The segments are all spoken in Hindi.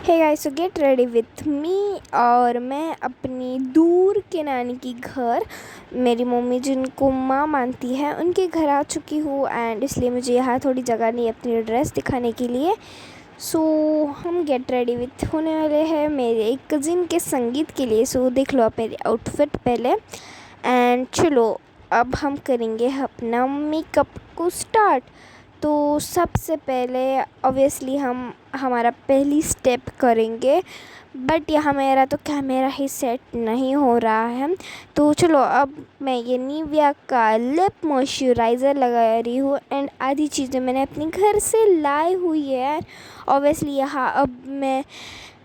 Hey guys, so get ready with me. और मैं अपनी दूर के नानी की घर, मेरी मम्मी जिनको माँ मानती है, उनके घर आ चुकी हूँ। एंड इसलिए मुझे यहाँ थोड़ी जगह नहीं अपनी ड्रेस दिखाने के लिए। सो हम गेट रेडी विथ होने वाले हैं मेरे एक कज़िन के संगीत के लिए। सो देख लो आप मेरी आउटफिट पहले। एंड चलो अब हम करेंगे अपना मेकअप को स्टार्ट। तो सबसे पहले ऑब्वियसली हम हमारा पहली स्टेप करेंगे, बट यहाँ मेरा तो कैमरा ही सेट नहीं हो रहा है। तो चलो अब मैं ये निविया का लिप मॉइस्चराइज़र लगा रही हूँ। एंड आधी चीज़ें मैंने अपने घर से लाई हुई है। ऑब्वियसली यहाँ अब मैं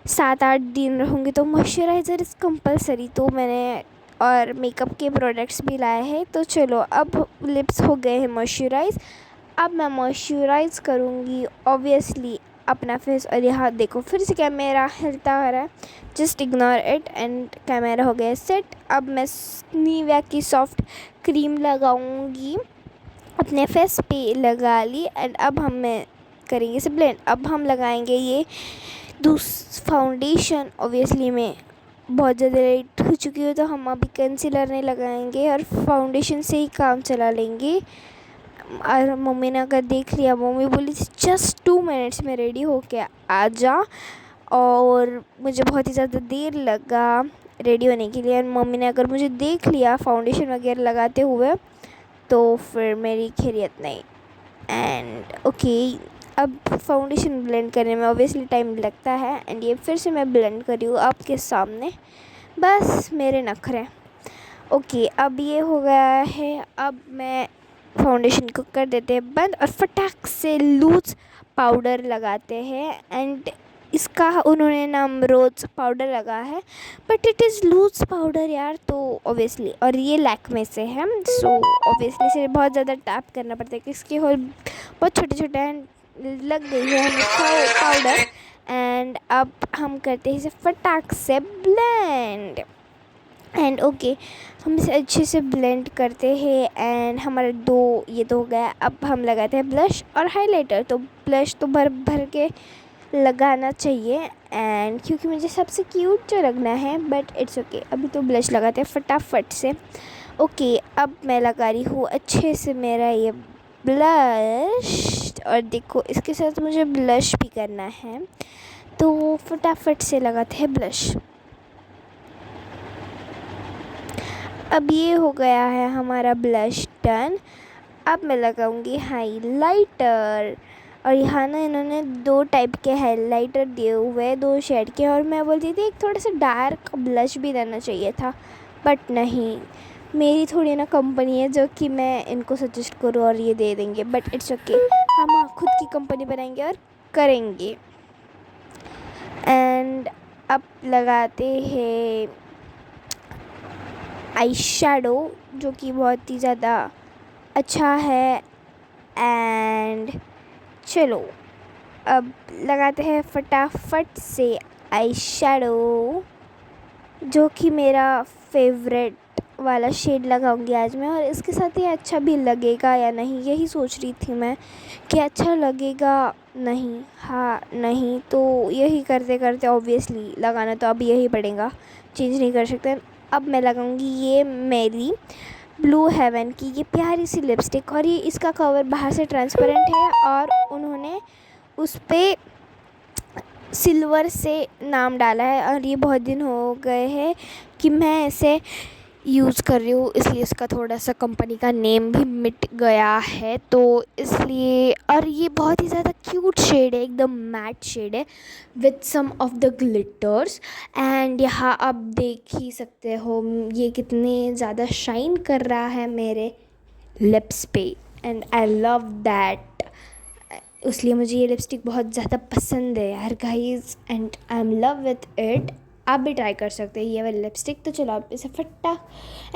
7-8 दिन रहूँगी तो मॉइस्चराइज़र इज़ कंपलसरी। तो मैंने और मेकअप के प्रोडक्ट्स भी लाए हैं। तो चलो अब लिप्स हो गए हैं मॉइस्चराइज़। अब मैं मॉइस्चराइज़ करूँगी ऑब्वियसली अपना फेस। और यहाँ देखो फिर से कैमरा हिलता आ रहा है, just ignore it. And camera हो गया सेट। अब मैं निविया की सॉफ्ट क्रीम लगाऊँगी, अपने फेस पे लगा ली। एंड अब हम मैं करेंगे इसे ब्लेंड। अब हम लगाएंगे ये फाउंडेशन। ऑब्वियसली मैं बहुत ज़्यादा लेट हो चुकी हूँ तो हम अभी कंसीलर नहीं लगाएंगे और फाउंडेशन से ही काम चला लेंगे। और मम्मी ने अगर देख लिया, मम्मी बोली जस्ट 2 मिनट्स में रेडी हो के आ जा। और मुझे बहुत ही ज़्यादा देर लगा रेडी होने के लिए। और मम्मी ने अगर मुझे देख लिया फाउंडेशन वगैरह लगाते हुए तो फिर मेरी खैरियत नहीं। एंड ओके, अब फाउंडेशन ब्लेंड करने में ऑब्वियसली टाइम लगता है। एंड ये फिर से मैं ब्लेंड कर रही हूँ आपके सामने, बस मेरे नखरे। ओके, अब ये हो गया है। अब मैं फाउंडेशन को कर देते हैं बंद और फटाक से लूज़ पाउडर लगाते हैं। एंड इसका उन्होंने नाम रोज़ पाउडर लगा है, but it is loose powder यार। तो ऑब्वियसली, और ये लैक्मे से है। सो ऑब्वियसली इसे बहुत ज़्यादा टैप करना पड़ता है कि इसके होल बहुत छोटे छोटे हैं। लग गई है हमें पाउडर। एंड अब हम करते हैं इसे फटाक से ब्लेंड। एंड ओके, हम इसे अच्छे से ब्लेंड करते हैं। एंड हमारा ये तो हो गया। अब हम लगाते हैं ब्लश और हाइलाइटर। तो ब्लश तो भर भर के लगाना चाहिए, एंड क्योंकि मुझे सबसे क्यूट जो लगना है। बट इट्स ओके, अभी तो ब्लश लगाते हैं फटाफट से। ओके, अब मैं लगा रही हूँ अच्छे से मेरा ये ब्लश। और देखो इसके साथ मुझे ब्लश भी करना है, तो फटाफट से लगाते हैं ब्लश। अब ये हो गया है हमारा ब्लश डन। अब मैं लगाऊंगी हाइलाइटर। और यहाँ ना इन्होंने 2 टाइप के हाइलाइटर दिए हुए हैं, 2 शेड के। और मैं बोलती थी एक थोड़ा सा डार्क ब्लश भी देना चाहिए था, बट नहीं, मेरी थोड़ी ना कंपनी है जो कि मैं इनको सजेस्ट करूँ और ये दे देंगे। बट इट्स ओके, हम खुद की कंपनी बनाएंगे और करेंगे। एंड अब लगाते हैं आई शैडो, जो कि बहुत ही ज़्यादा अच्छा है। एंड चलो अब लगाते हैं फटाफट से आई शैडो, जो कि मेरा फेवरेट वाला शेड लगाऊंगी आज मैं। और इसके साथ ये अच्छा भी लगेगा या नहीं, यही सोच रही थी मैं कि अच्छा लगेगा नहीं, हाँ नहीं, तो यही करते करते ऑब्वियसली लगाना तो अब यही पड़ेगा, चेंज नहीं कर सकते। अब मैं लगाऊंगी ये मेरी ब्लू हेवन की ये प्यारी सी लिपस्टिक। और ये इसका कवर बाहर से ट्रांसपेरेंट है और उन्होंने उस पर सिल्वर से नाम डाला है। और ये बहुत दिन हो गए हैं कि मैं इसे यूज़ कर रही हूँ, इसलिए इसका थोड़ा सा कंपनी का नेम भी मिट गया है। तो इसलिए, और ये बहुत ही ज़्यादा क्यूट शेड है, एकदम मैट शेड है with some of the glitters. And यहाँ आप देख ही सकते हो ये कितने ज़्यादा शाइन कर रहा है मेरे लिप्स पे। एंड आई लव दैट, इसलिए मुझे ये लिपस्टिक बहुत ज़्यादा पसंद है यार guys. And I am love with it. आप भी ट्राई कर सकते हैं ये वाली लिपस्टिक। तो चलो आप इसे फट्टा।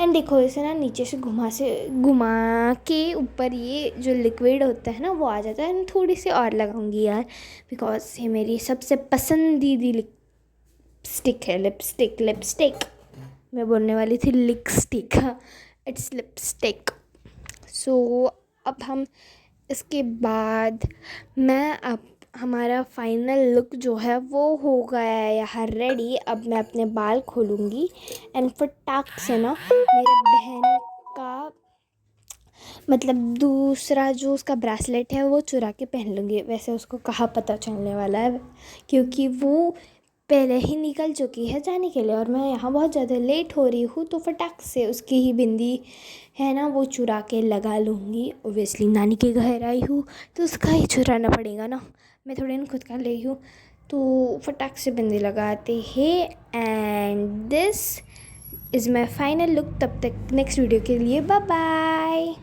एंड देखो इसे ना नीचे से घुमा के ऊपर ये जो लिक्विड होता है ना वो आ जाता है। एंड थोड़ी सी और लगाऊंगी यार, बिकॉज ये मेरी सबसे पसंदीदा लिपस्टिक है। लिपस्टिक मैं बोलने वाली थी लिपस्टिक, इट्स लिपस्टिक। सो अब हम इसके बाद मैं अब हमारा फाइनल लुक जो है वो हो गया है यहाँ रेडी। अब मैं अपने बाल खोलूँगी एंड फटाक से ना मेरे बहन का मतलब दूसरा जो उसका ब्रेसलेट है वो चुरा के पहन लूँगी। वैसे उसको कहाँ पता चलने वाला है, क्योंकि वो पहले ही निकल चुकी है जाने के लिए और मैं यहाँ बहुत ज़्यादा लेट हो रही हूँ। तो फटाक से उसकी ही बिंदी है ना वो चुरा के लगा लूँगी। ओबियसली नानी के घर आई हूँ तो उसका ही चुराना पड़ेगा ना, मैं थोड़ी ना खुद का ले हूँ। तो फटाक से बिंदी लगाते हैं and this is my final look. तब तक नेक्स्ट वीडियो के लिए बाय बाय।